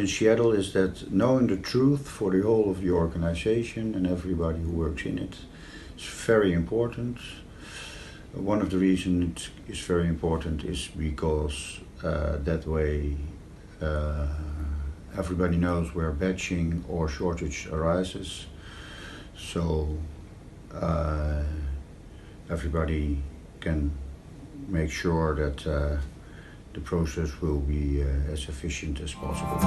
in Seattle is that knowing the truth for the whole of the organization and everybody who works in it is very important. One of the reasons it's very important is because that way everybody knows where batching or shortage arises. So everybody can make sure that the process will be as efficient as possible.